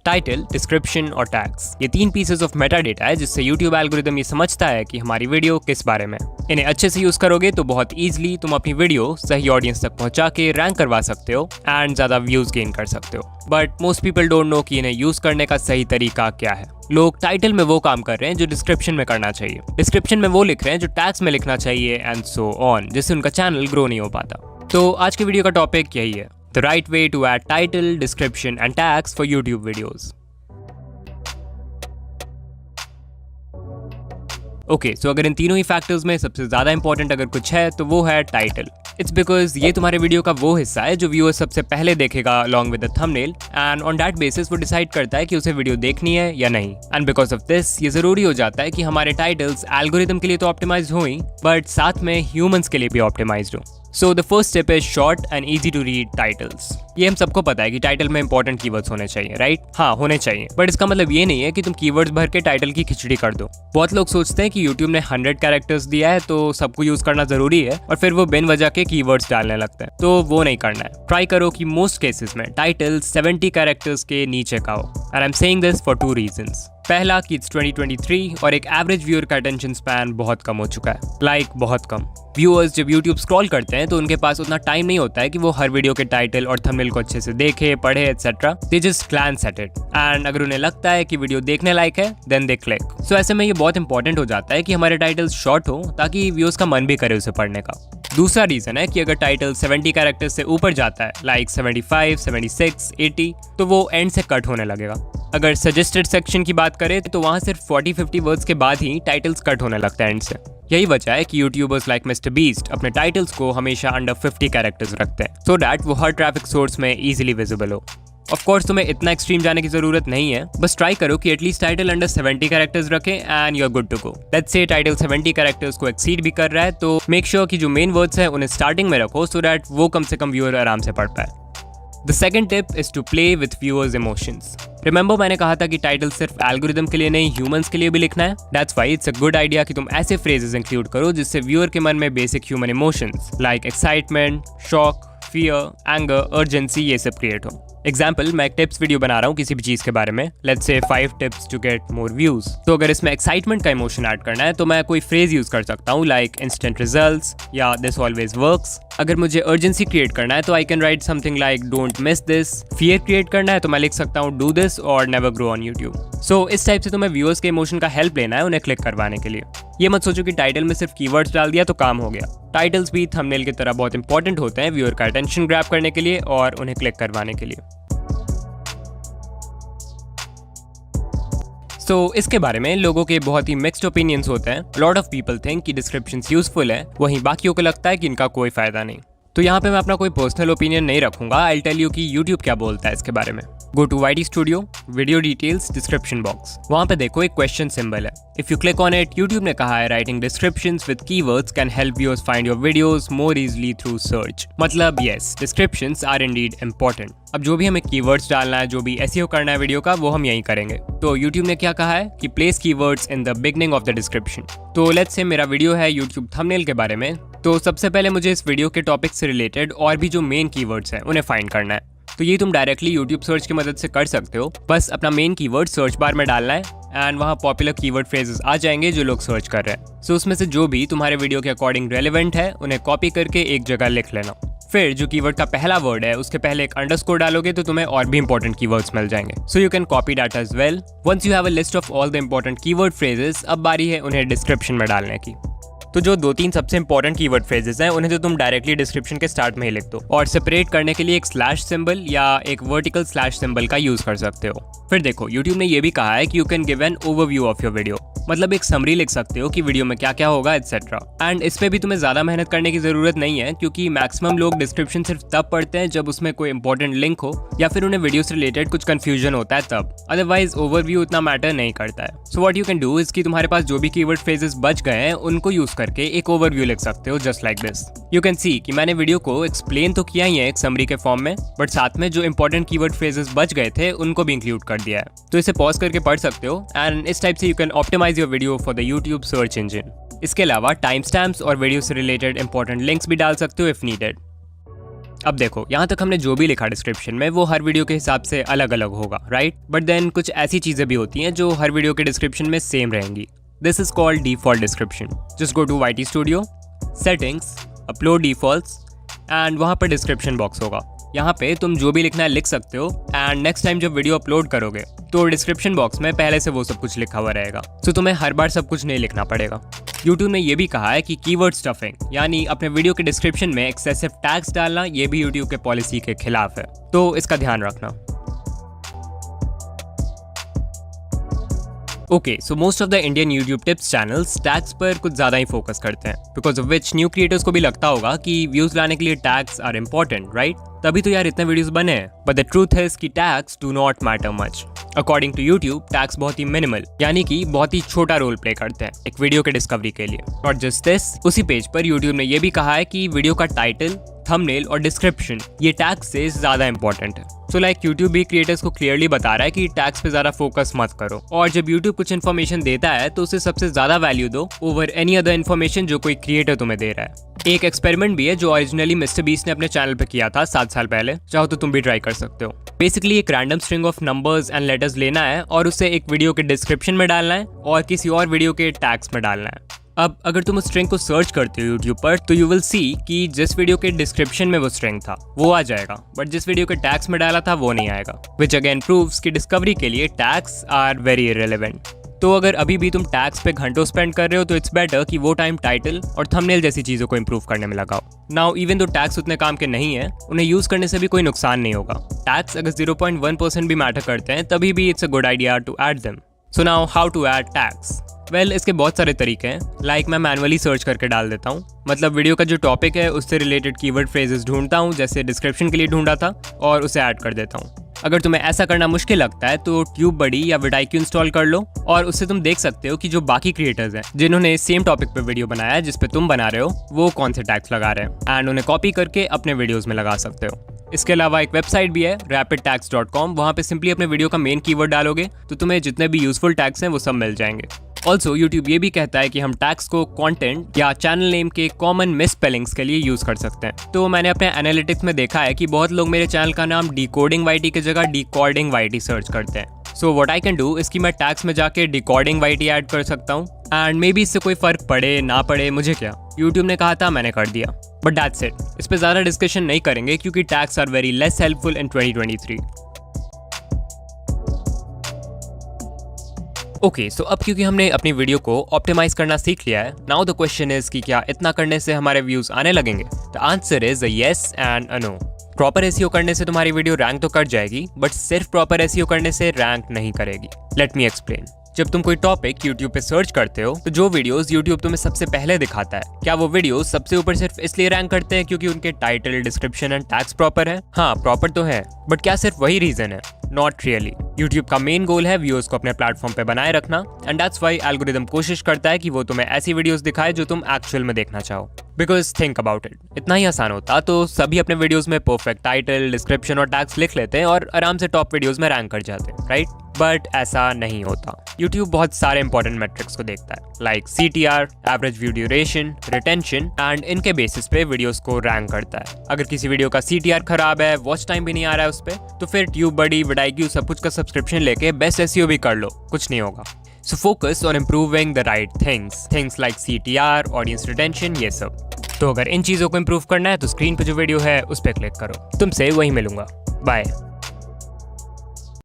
Title, description और tags, ये 3 pieces of Meta data है जिससे यूट्यूब एल्गोरिदम ये समझता है कि हमारी वीडियो किस बारे में। इन्हें अच्छे से यूज करोगे तो बहुत ईजिली तुम अपनी वीडियो सही ऑडियंस तक पहुंचा के रैंक करवा सकते हो एंड ज्यादा व्यूज गेन कर सकते हो। But most people don't know कि इन्हें यूज करने का सही तरीका क्या है। लोग टाइटल में वो काम कर रहे हैं जो डिस्क्रिप्शन में करना चाहिए, डिस्क्रिप्शन में वो लिख रहे हैं जो टैग्स में लिखना चाहिए एंड सो ऑन, जिससे उनका चैनल ग्रो नहीं हो पाता। तो आज के वीडियो का टॉपिक यही है, the right way to add title, description and tags for YouTube videos. Okay, so अगर इन तीनों ही फैक्टर्स में सबसे ज्यादा इंपॉर्टेंट अगर कुछ है तो वो है टाइटल। इट्स बिकॉज ये तुम्हारे वीडियो का वो हिस्सा है जो व्यूअर सबसे पहले देखेगा along with the thumbnail and on that basis वो डिसाइड करता है कि उसे वीडियो देखनी है या नहीं। एंड बिकॉज ऑफ दिस ये जरूरी हो जाता है कि हमारे टाइटल्स एल्गोरिदम के लिए तो ऑप्टिमाइज हो ही, बट साथ में ह्यूमंस के लिए भी ऑप्टिमाइज्ड हो। So the first step is short and easy to read titles. ये हम सबको पता है कि टाइटल में इंपॉर्टेंट कीवर्ड्स होने चाहिए, राइट? हाँ, होने चाहिए, बट इसका मतलब ये नहीं है कि तुम कीवर्ड्स भर के टाइटल की खिचड़ी कर दो। बहुत लोग सोचते हैं कि यूट्यूब ने 100 कैरेक्टर्स दिया है तो सबको यूज करना जरूरी है और फिर वो बिन वजह के कीवर्ड्स डालने लगते हैं, तो वो नहीं करना है। ट्राई करो कि मोस्ट केसेस में टाइटल 70 कैरेक्टर्स के नीचे का हो, and I am saying this for 2 reasons. पहला कि इट्स 2023 और एक एवरेज व्यूअर का अटेंशन स्पैन बहुत कम हो चुका है, बहुत कम। व्यूअर्स जब यूट्यूब स्क्रॉल करते हैं तो उनके पास उतना टाइम नहीं होता है कि वो हर वीडियो के टाइटल और थंबनेल को अच्छे से देखे, पढ़े etcetera. They just glance at it and अगर उन्हें लगता है कि वीडियो देखने लायक है देन दे क्लिक। सो ऐसे में ये बहुत इंपॉर्टेंट हो जाता है कि हमारे टाइटल्स शॉर्ट हो ताकि व्यूअर्स का मन भी करे उसे पढ़ने का। दूसरा रीजन है कि अगर टाइटल 70 कैरेक्टर्स से ऊपर जाता है, लाइक 75, 76, 80, तो वो एंड से कट होने लगेगा। अगर सजेस्टेड सेक्शन की बात करें तो वहां सिर्फ 40-50 वर्ड्स के बाद ही टाइटल्स कट होने लगते हैं एंड से। यही वजह है कि यूट्यूबर्स लाइक मिस्टर बीस्ट अपने टाइटल्स को हमेशा अंडर 50 कैरेक्टर्स रखते हैं, सो दैट वो हर ट्रैफिक सोर्स में इजीली विजिबल हो। ऑफ कोर्स तुम्हें इतना एक्सट्रीम जाने की जरूरत नहीं है, बस ट्राई करो कि एटलीस्ट टाइटल अंडर 70 कैरेक्टर्स रखें and you are good to go. Let's say title 70 characters को एक्सीड भी कर रहा है तो मेक श्योर कि जो मेन वर्ड्स हैं उन्हें स्टार्टिंग में रखो सो दैट वो कम से कम व्यूअर आराम से पढ़ पाए। The second tip is to play with viewers' emotions. Remember मैंने कहा था कि टाइटल सिर्फ एल्गोरिदम के लिए नहीं ह्यूमंस के लिए भी लिखना है। That's why it's a good idea कि तुम ऐसे phrases इंक्लूड करो जिससे व्यूअर के मन में basic human emotions like excitement, shock, fear, anger, urgency ये सब क्रिएट हो। एग्जाम्पल, मैं एक टिप्स वीडियो बना रहा हूँ किसी भी चीज के बारे में, let's say 5 tips to get more views. तो अगर इसमें एक्साइटमेंट का इमोशन ऐड करना है तो मैं कोई फ्रेज यूज कर सकता हूँ लाइक इंस्टेंट रिजल्ट्स या दिस ऑलवेज वर्क्स। अगर मुझे अर्जेंसी क्रिएट करना है तो I can write something like don't miss this. Fear create करना है तो मैं लिख सकता हूँ डू दिस और नेवर ग्रो ऑन यूट्यूब। सो इस टाइप से तुम्हें व्यूअर्स के इमोशन का हेल्प लेना है उन्हें क्लिक करवाने के लिए। ये मत सोचो कि टाइटल में सिर्फ कीवर्ड्स डाल दिया तो काम हो गया। टाइटल्स भी थंबनेल की तरह बहुत इंपॉर्टेंट होते हैं व्यूअर का अटेंशन ग्रैब करने के लिए और उन्हें क्लिक करवाने के लिए। सो इसके बारे में लोगों के बहुत ही मिक्स्ड ओपिनियंस होते हैं। लॉट ऑफ पीपल थिंक कि डिस्क्रिप्शंस यूजफुल है, वहीं बाकियों को लगता है कि इनका कोई फायदा नहीं। तो यहाँ पे मैं अपना कोई पर्सनल ओपिनियन नहीं रखूंगा, आई टेल यू कि यूट्यूब क्या बोलता है इसके बारे में। Go to YT studio, video details, description box. वहाँ पे देखो एक क्वेश्चन सिंबल है। If you click on it, YouTube ने कहा है writing descriptions with keywords can help viewers find your videos more easily through search. मतलब yes, descriptions are indeed important. अब जो भी हमें कीवर्ड्स डालना है, जो भी SEO करना है वीडियो का, वो हम यहीं करेंगे। तो यूट्यूब ने क्या कहा है कि place keywords in the beginning of the description. तो लेट्स से मेरा वीडियो है यूट्यूब थंबनेल के बारे में, तो सबसे पहले मुझे इस वीडियो के टॉपिक से रिलेटेड और भी जो मेन कीवर्ड्स हैं उन्हें फाइंड करना है। तो ये तुम डायरेक्टली यूट्यूब सर्च की मदद से कर सकते हो। बस अपना मेन कीवर्ड सर्च बार में डालना है एंड वहाँ पॉपुलर कीवर्ड फ्रेजेस आ जाएंगे जो लोग सर्च कर रहे हैं। सो उसमें से जो भी तुम्हारे वीडियो के अकॉर्डिंग रेलेवेंट है उन्हें कॉपी करके एक जगह लिख लेना। फिर जो कीवर्ड का पहला वर्ड है उसके पहले एक अंडरस्कोर डालोगे तो तुम्हें और भी इंपॉर्टेंट कीवर्ड्स मिल जाएंगे। So you can copy that as well. Once you have a list of all the important keyword phrases, अब बारी है उन्हें डिस्क्रिप्शन में डालने की। तो जो 2-3 सबसे इंपॉर्टेंट कीवर्ड फ्रेजेस हैं उन्हें तो तुम डायरेक्टली डिस्क्रिप्शन के स्टार्ट में ही लिख दो और सेपरेट करने के लिए एक स्लैश सिंबल या एक वर्टिकल स्लैश सिंबल का यूज कर सकते हो। फिर देखो, यूट्यूब ने ये भी कहा है कि you can give an overview of your video, मतलब एक समरी लिख सकते हो कि वीडियो में क्या क्या होगा एटसेट्रा। एंड इस पे भी तुम्हें ज्यादा मेहनत करने की जरूरत नहीं है क्योंकि मैक्सिमम लोग डिस्क्रिप्शन सिर्फ तब पढ़ते हैं जब उसमें कोई इंपॉर्टेंट लिंक हो या फिर उन्हें वीडियो से रिलेटेड कुछ कंफ्यूजन होता है तब। अदरवाइज ओवरव्यू उतना मैटर नहीं करता है। So what you can do is कि तुम्हारे पास जो भी कीवर्ड फ्रेजेस बच गए हैं उनको यूज करके एक ओवरव्यू लिख सकते हो just like this. You can see कि मैंने वीडियो को एक्सप्लेन तो किया ही है एक समरी के फॉर्म में, बट साथ में जो इंपॉर्टेंट कीवर्ड फ्रेजेस बच गए थे उनको भी इंक्लूड कर दिया है। तो इसे पॉज करके पढ़ सकते हो एंड इस टाइप से you can optimise your video for the YouTube search engine. इसके अलावा टाइम स्टैम्प्स और वीडियो से रिलेटेड इंपॉर्टेंट लिंक्स भी डाल सकते हो इफ नीडेड। अब देखो, यहाँ तक हमने जो भी लिखा डिस्क्रिप्शन में वो हर वीडियो के हिसाब से अलग अलग होगा, राइट? बट देन कुछ ऐसी चीजें भी होती हैं जो हर वीडियो के डिस्क्रिप्शन में सेम रहेंगी। This is called default description. Just go to YT studio, settings, upload defaults and वहाँ पर डिस्क्रिप्शन बॉक्स होगा। यहाँ पे तुम जो भी लिखना है लिख सकते हो एंड नेक्स्ट टाइम जब वीडियो अपलोड करोगे तो डिस्क्रिप्शन बॉक्स में पहले से वो सब कुछ लिखा हुआ रहेगा, तो तुम्हें हर बार सब कुछ नहीं लिखना पड़ेगा। YouTube ने ये भी कहा है कि कीवर्ड स्टफिंग यानी अपने वीडियो के डिस्क्रिप्शन में एक्सेसिव टैग्स डालना ये भी YouTube के पॉलिसी के खिलाफ है, तो इसका ध्यान रखना। Okay, so most of the Indian YouTube tips channels tags पर कुछ ज़्यादा ही फोकस करते हैं, because of which new creators को भी लगता होगा कि व्यूज लाने के लिए टैग्स आर इम्पोर्टेंट, राइट? तभी तो यार इतने वीडियोस बने हैं। बट द ट्रूथ इज कि tags do not matter much. According to YouTube, tags बहुत ही मिनिमल यानी कि बहुत ही छोटा रोल प्ले करते हैं एक वीडियो के डिस्कवरी के लिए। और जस्ट दिस, उसी पेज पर यूट्यूब ने यह भी कहा है कि वीडियो का टाइटल, थंबनेल और डिस्क्रिप्शन ये टैग्स से ज़्यादा इंपॉर्टेंट है। सो लाइक यूट्यूब भी क्रिएटर्स को क्लियरली बता रहा है कि टैग्स पे ज़्यादा फोकस मत करो, और जब यूट्यूब कुछ इन्फॉर्मेशन देता है तो उसे सबसे ज़्यादा वैल्यू दो ओवर एनी अदर इन्फॉर्मेशन जो कोई क्रिएटर तुम्हें दे रहा है। एक एक्सपेरिमेंट भी है जो ओरिजिनली मिस्टर बीस्ट ने अपने चैनल पे किया था 7 साल पहले, चाहो तो तुम भी ट्राई कर सकते हो। बेसिकली एक random string of numbers and letters लेना है और उसे एक वीडियो के डिस्क्रिप्शन में डालना है और किसी और वीडियो के टैग्स में डालना है। अब अगर तुम उस स्ट्रिंग को सर्च करते हो YouTube पर तो यू विल सी कि जिस वीडियो के डिस्क्रिप्शन में वो स्ट्रिंग था वो आ जाएगा, बट जिस वीडियो के टैग्स में डाला था वो नहीं आएगा, विच अगेन प्रूव्स कि डिस्कवरी के लिए टैग्स आर वेरी इररिलेवेंट। तो अगर अभी भी तुम टैग्स पे घंटों स्पेंड कर रहे हो तो इट्स बेटर कि वो टाइम टाइटल और थंबनेल जैसी चीज़ों को इंप्रूव करने में लगाओ। नाउ इवन दो टैग्स उतने काम के नहीं है, उन्हें यूज़ करने से भी कोई नुकसान नहीं होगा। टैग्स अगर 0.1% भी मैटर करते हैं तभी भी it's a good idea to add them. So now how to add tags? Well, इसके बहुत सारे तरीके हैं। लाइक मैं मैनुअली सर्च करके डाल देता हूँ, मतलब वीडियो का जो टॉपिक है उससे रिलेटेड कीवर्ड फ्रेजेस ढूंढता हूँ जैसे डिस्क्रिप्शन के लिए ढूंढा था और उसे ऐड कर देता हूँ। अगर तुम्हें ऐसा करना मुश्किल लगता है तो TubeBuddy या vidIQ इंस्टॉल कर लो और उससे तुम देख सकते हो कि जो बाकी क्रिएटर्स हैं जिन्होंने सेम टॉपिक पे वीडियो बनाया है जिस पे तुम बना रहे हो वो कौन से टैग्स लगा रहे हैं एंड उन्हें कॉपी करके अपने वीडियोस में लगा सकते हो। इसके अलावा एक वेबसाइट भी है rapidtags.com, वहाँ पे सिंपली अपने वीडियो का मेन कीवर्ड डालोगे तो तुम्हें जितने भी यूजफुल टैग्स हैं वो सब मिल जाएंगे। ऑल्सो यूट्यूब ये भी कहता है कि हम टैग्स को कंटेंट या चैनल नेम के कॉमन मिसस्पेलिंग्स के लिए यूज कर सकते हैं। तो मैंने अपने एनालिटिक्स में देखा है कि बहुत लोग मेरे चैनल का नाम डिकोडिंग YT की जगह डिकॉर्डिंग YT सर्च करते हैं। So what I can do इस कि मैं टैग्स में जाके डिकॉर्डिंग YT ऐड कर सकता हूँ एंड मे बी इससे कोई फर्क पड़े ना पड़े मुझे क्या, यूट्यूब ने कहा था मैंने कर दिया। बट दैट्स इट, इस पे ज़्यादा डिस्कशन नहीं करेंगे क्योंकि tags are very less helpful in 2023। Okay, so अब क्योंकि हमने अपनी वीडियो को ऑप्टिमाइज करना सीख लिया है, नाउ द क्वेश्चन इज कि क्या इतना करने से हमारे व्यूज आने लगेंगे? The answer is a yes and a no. Proper SEO करने से तुम्हारी वीडियो रैंक तो कर जाएगी, बट सिर्फ प्रॉपर एसईओ करने से रैंक नहीं करेगी। Let me explain. जब तुम कोई टॉपिक YouTube पे सर्च करते हो तो जो वीडियोस YouTube तुम्हें सबसे पहले दिखाता है, क्या वो वीडियोस सबसे ऊपर सिर्फ इसलिए रैंक करते हैं क्योंकि उनके title, description and tags proper है? हाँ, प्रॉपर तो है, बट क्या सिर्फ वही रीजन है? Not really. YouTube का मेन गोल है व्यूअर्स को अपने प्लेटफॉर्म पे बनाए रखना एंड दैट्स व्हाई एल्गोरिदम कोशिश करता है कि वो तुम्हें ऐसी वीडियोस दिखाए जो तुम एक्चुअल में देखना चाहो। बिकॉज थिंक अबाउट इट, इतना ही आसान होता तो सभी अपने वीडियोस में परफेक्ट टाइटल, डिस्क्रिप्शन और टैग्स लिख लेते हैं और आराम से टॉप वीडियोस में रैंक कर जाते हैं, राइट? बट ऐसा नहीं होता। YouTube बहुत सारे इंपॉर्टेंट मेट्रिक्स को देखता है like CTR, average view duration, retention and इनके बेसिस पे वीडियोस को रैंक करता है। अगर किसी वीडियो का CTR खराब है, वॉच टाइम भी नहीं आ रहा है उस पे, तो फिर TubeBuddy, vidIQ सब कुछ का सब्सक्रिप्शन लेके बेस्ट SEO भी कर लो, कुछ नहीं होगा। So focus on improving the right things like CTR, audience retention, ये सब। तो अगर इन चीज़ों को इम्प्रूव करना है तो स्क्रीन पे जो वीडियो है उस पर क्लिक करो। तुमसे वहीं मिलूंगा, बाय।